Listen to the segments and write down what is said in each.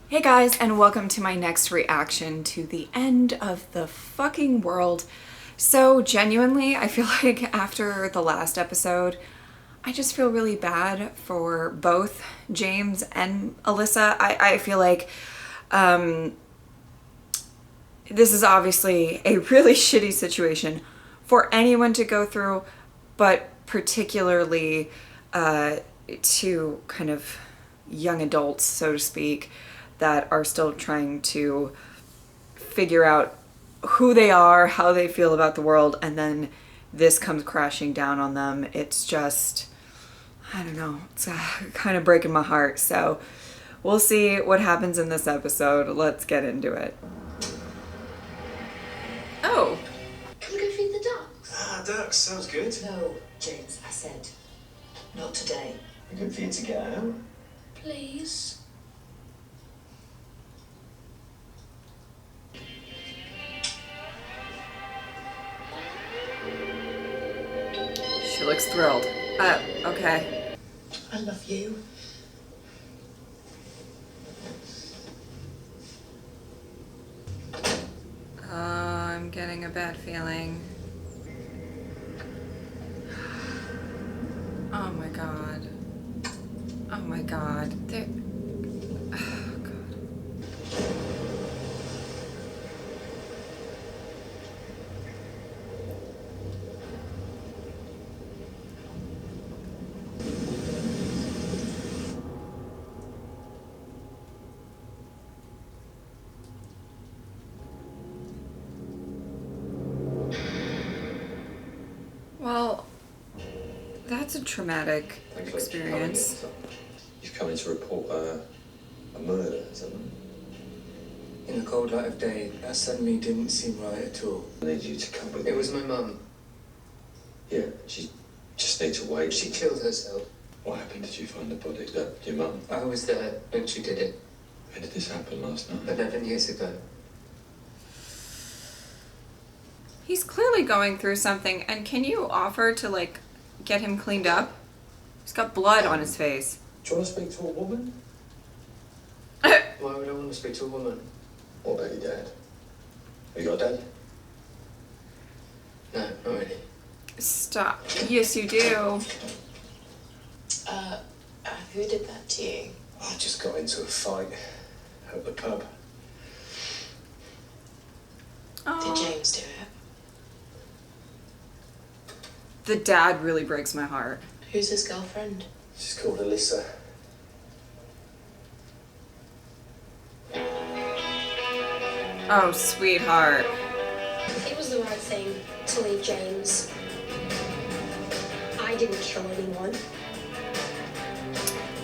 Hey guys, and welcome to my next reaction to the end of the fucking world. So genuinely, I feel like after the last episode, I just feel really bad for both James and Alyssa. I feel like this is obviously a really shitty situation for anyone to go through, but particularly to kind of young adults, so to speak, that are still trying to figure out who they are, how they feel about the world, and then this comes crashing down on them. It's just, I don't know, it's kind of breaking my heart. So we'll see what happens in this episode. Let's get into it. Oh. Can we go feed the ducks? Ah, ducks, sounds good. No, James, I said, not today. Good for you to get out. Please. She looks thrilled. Okay. I love you. I'm getting a bad feeling. Oh my god. Oh my god. Oh god. Well, that's a traumatic experience. You've come in to report a murder, is that right? In the cold light of day, that suddenly didn't seem right at all. I need you to come with me. It was my mum. Yeah, she just needs to wait. She killed herself. What happened? Did you find the body? Your mum? I was there when she did it, When did this happen last night? 11 years ago. He's clearly going through something, and can you offer to, like, get him cleaned up? He's got blood on his face. Do you want to speak to a woman? Why would I want to speak to a woman? What about your dad? Have you got a dad? No, not really. Stop. Yes, you do. Who did that to you? I just got into a fight at the pub. Did James do it? The dad really breaks my heart. Who's his girlfriend? She's called Alyssa. Oh, sweetheart. It was the right thing to leave James. I didn't kill anyone.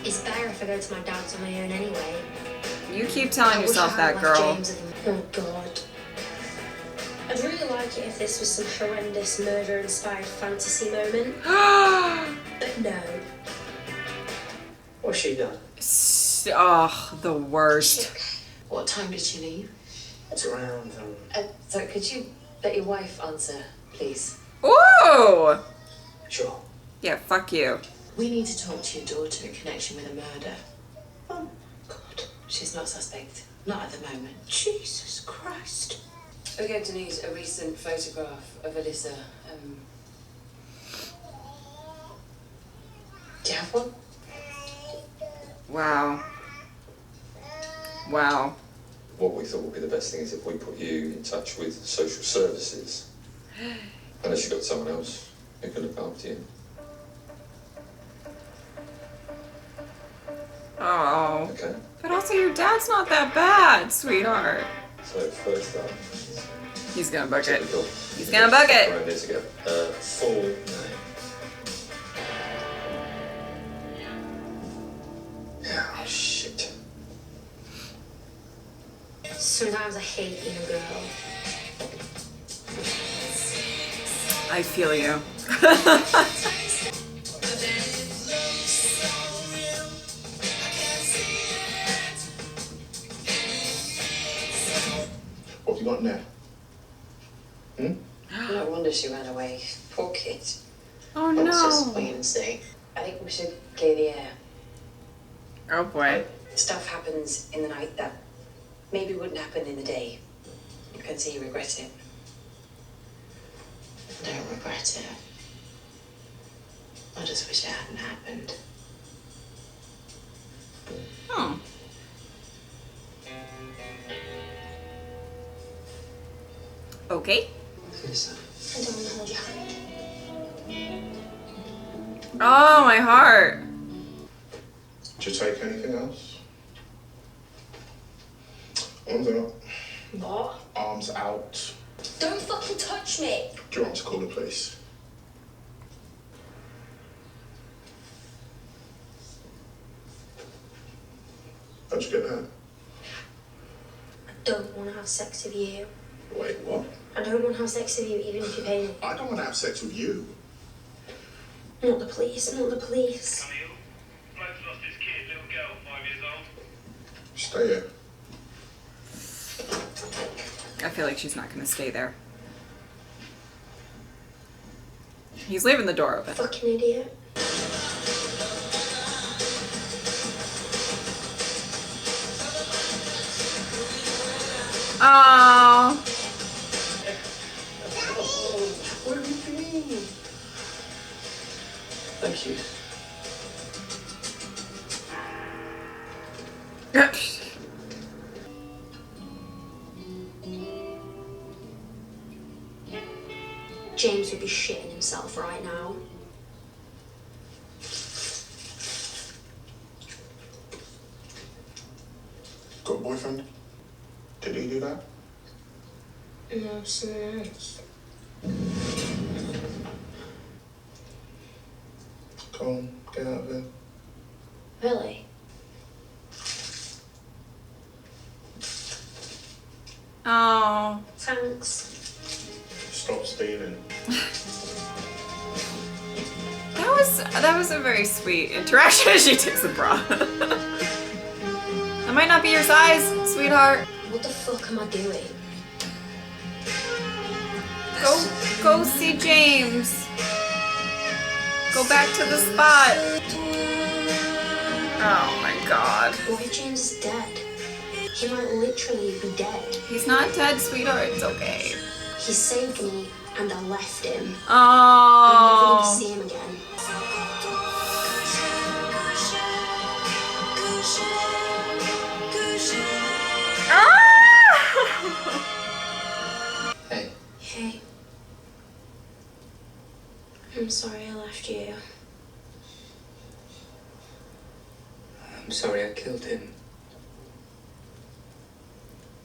It's better if I go to my dad's on my own anyway. You keep telling I wish yourself I that, had left girl. James oh God. I'd really like it if this was some horrendous murder-inspired fantasy moment. But no. What's she done? Oh, the worst. What time did she leave? It's around, Sorry, could you let your wife answer, please? Ooh! sure. Yeah, fuck you. We need to talk to your daughter in connection with a murder. Oh, God. She's not suspect. Not at the moment. Jesus Christ. We're going to need a recent photograph of Alyssa. Do you have one? Wow. Wow. What we thought would be the best thing is if we put you in touch with social services. Unless you've got someone else who can look after you. Oh. Okay? But also, your dad's not that bad, sweetheart. So first up, He's gonna book it. typical. He's gonna book it. Around here to go. Full name. Oh, shit. Sometimes I hate being a girl. I feel you. What have you got now? No wonder she ran away. Poor kid. Oh Let's just no. wait and see. I think we should clear the air. Oh boy. Stuff happens in the night that maybe wouldn't happen in the day. You can say you regret it. I don't regret it. I just wish it hadn't happened. Hmm. Okay. Lisa. I don't want to hold your hand. Oh, my heart. Did you take anything else? Arms out. What? Arms out. Don't fucking touch me! Do you want me to call the police? How'd you get that? I don't want to have sex with you. Wait, what? I don't want to have sex with you even if you pay me. I don't want to have sex with you. Not the police, not the police. Camille, bloke's lost his kid, little girl, 5 years old. Stay here. I feel like she's not going to stay there. He's leaving the door open. Fucking idiot. Oh. Where have you been? Thank you. James would be shitting himself right now. Got a boyfriend? Did he do that? No, someone else. Come on, get out of here. Really? Oh. Thanks. Stop stealing. That was a very sweet interaction as she takes the bra. That might not be your size, sweetheart. What the fuck am I doing? Go see James. Go back to the spot. Oh my god. What if James is dead? He might literally be dead. He's not dead, sweetheart. It's okay. He saved me and I left him. I'm never gonna Oh. see him again. Hey, Hey. I'm sorry I left you. I'm sorry I killed him.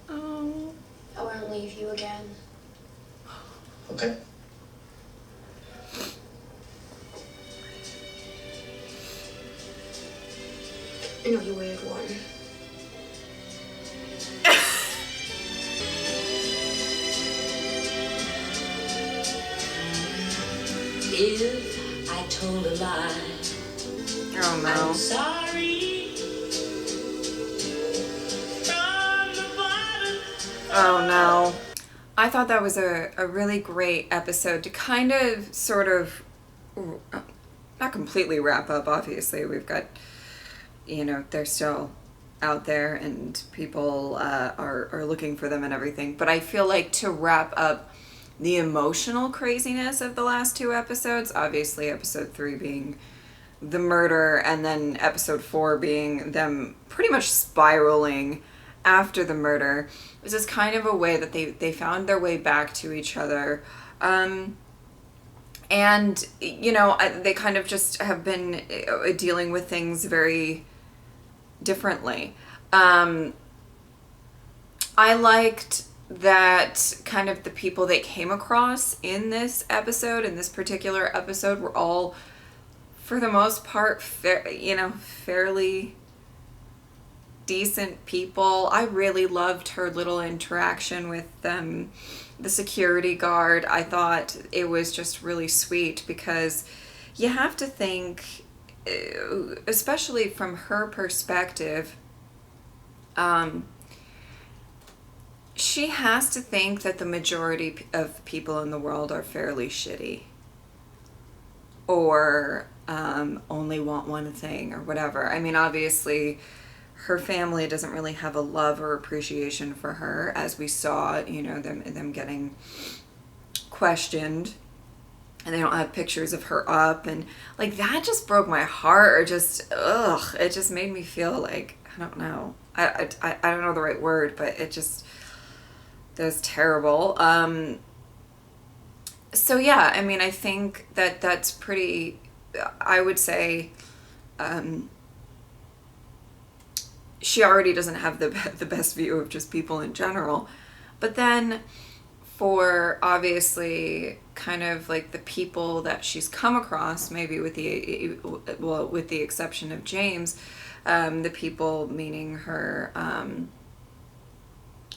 Oh. I won't leave you again. Okay. Not your weird one. If I told a lie, Oh no. I'm sorry. From the bottom. Oh no. I thought that was a really great episode to kind of sort of not completely wrap up, obviously. We've got, you know, they're still out there and people are looking for them and everything. But I feel like to wrap up the emotional craziness of the last two episodes, obviously episode 3 being the murder and then episode 4 being them pretty much spiraling after the murder, this is kind of a way that they found their way back to each other. And, you know, they kind of just have been dealing with things very differently. I liked that kind of the people they came across in this episode, in this particular episode, were all, for the most part, fairly decent people. I really loved her little interaction with the security guard. I thought it was just really sweet because you have to think, especially from her perspective, she has to think that the majority of people in the world are fairly shitty or only want one thing or whatever. I mean, obviously her family doesn't really have a love or appreciation for her, as we saw, you know, them getting questioned, and they don't have pictures of her up, and like that just broke my heart. Or just it just made me feel like, I don't know, I don't know the right word, but it just, that was terrible. So yeah, I mean, I think that that's pretty, I would say, she already doesn't have the best view of just people in general. But then for obviously kind of like the people that she's come across, maybe with the exception of James, the people meaning her,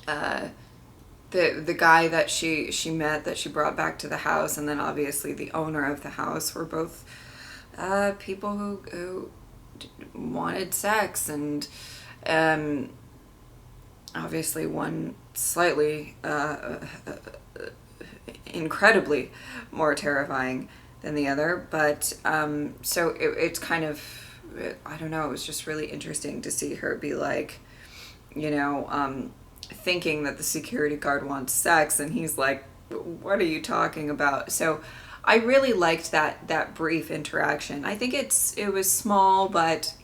the guy that she met, that she brought back to the house, and then obviously the owner of the house, were both people who wanted sex, and obviously one slightly incredibly more terrifying than the other. But so it's kind of, I don't know, it was just really interesting to see her be like, you know, thinking that the security guard wants sex, and he's like, what are you talking about? So I really liked that brief interaction. I think it was small, but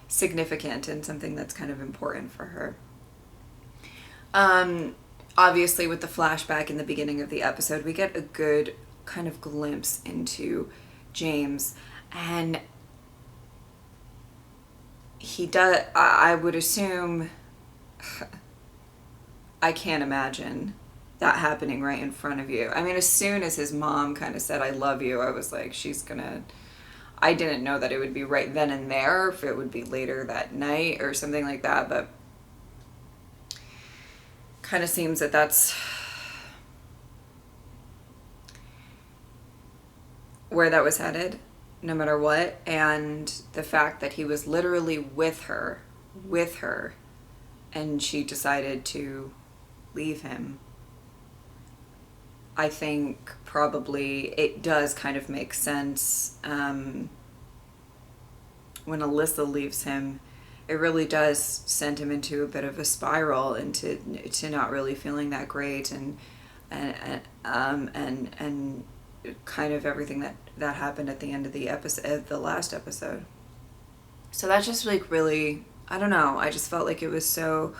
significant, and something that's kind of important for her. Obviously with the flashback in the beginning of the episode, we get a good kind of glimpse into James, and he does, I would assume, I can't imagine that happening right in front of you. I mean, as soon as his mom kind of said, I love you, I was like, I didn't know that it would be right then and there, if it would be later that night or something like that, but kind of seems that that's where that was headed, no matter what. And the fact that he was literally with her, and she decided to leave him, I think probably it does kind of make sense. When Alyssa leaves him, it really does send him into a bit of a spiral, into to not really feeling that great, and kind of everything that happened at the end of the episode, the last episode. So that's just like really, I don't know, I just felt like it was so,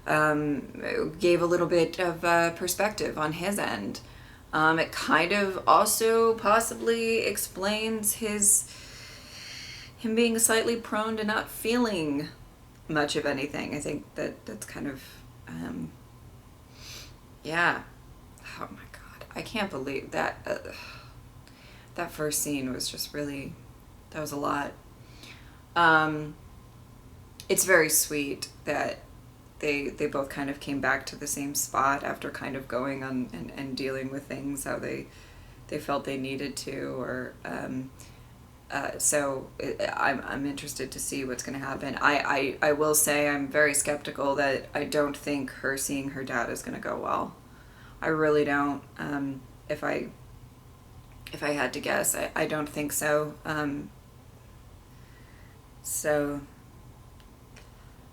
it gave a little bit of perspective on his end. It kind of also possibly explains him being slightly prone to not feeling much of anything. I think that's kind of, yeah. Oh my God, I can't believe that. That first scene was just really, that was a lot. It's very sweet that they both kind of came back to the same spot after kind of going on and dealing with things how they felt they needed to, or so I'm interested to see what's going to happen. I will say I'm very skeptical that I don't think her seeing her dad is going to go well. I really don't. If I had to guess, I don't think so.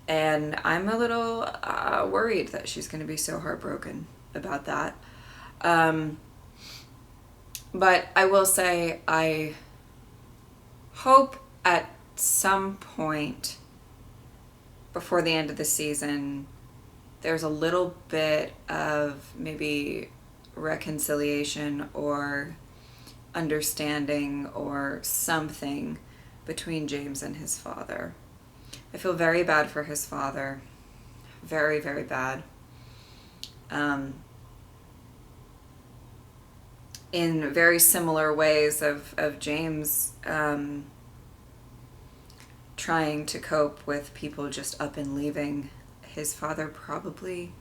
And I'm a little worried that she's going to be so heartbroken about that. But I will say I hope at some point before the end of the season there's a little bit of maybe reconciliation or understanding or something between James and his father. I feel very bad for his father. Very, very bad. In very similar ways of James trying to cope with people just up and leaving. His father probably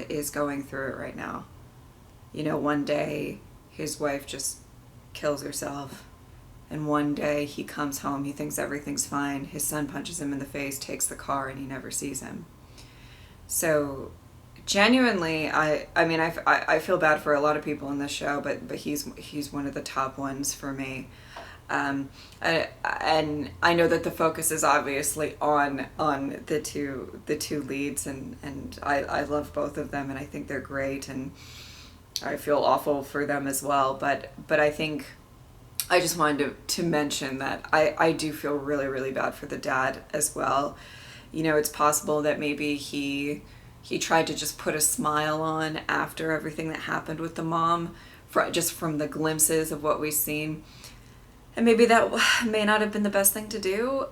is going through it right now. You know, one day his wife just kills herself, and one day he comes home, he thinks everything's fine, his son punches him in the face, takes the car, and he never sees him. So genuinely, I mean, I feel bad for a lot of people in this show, but he's one of the top ones for me. And I know that the focus is obviously on the two leads, and I love both of them, and I think they're great, and I feel awful for them as well. But I think I just wanted to mention that I do feel really, really bad for the dad as well. You know, it's possible that maybe he tried to just put a smile on after everything that happened with the mom, just from the glimpses of what we've seen. And maybe that may not have been the best thing to do,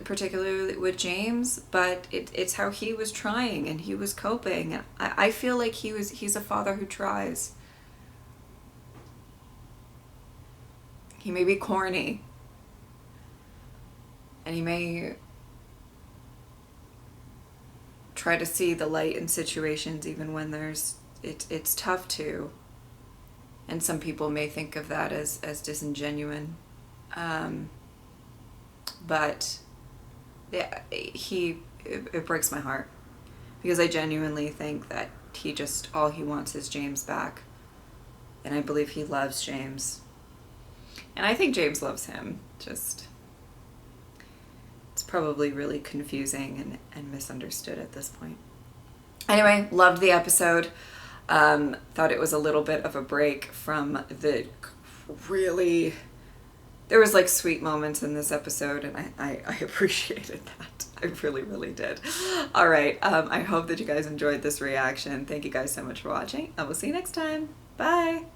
particularly with James, but it's how he was trying and he was coping. I feel like he's a father who tries. He may be corny, and he may try to see the light in situations even when it's tough to. And some people may think of that as disingenuous. But yeah, it breaks my heart, because I genuinely think that all he wants is James back. And I believe he loves James. And I think James loves him. It's probably really confusing and misunderstood at this point. Anyway, loved the episode. Thought it was a little bit of a break from the really... There was like sweet moments in this episode, and I appreciated that. I really, really did. All right. I hope that you guys enjoyed this reaction. Thank you guys so much for watching. I will see you next time. Bye.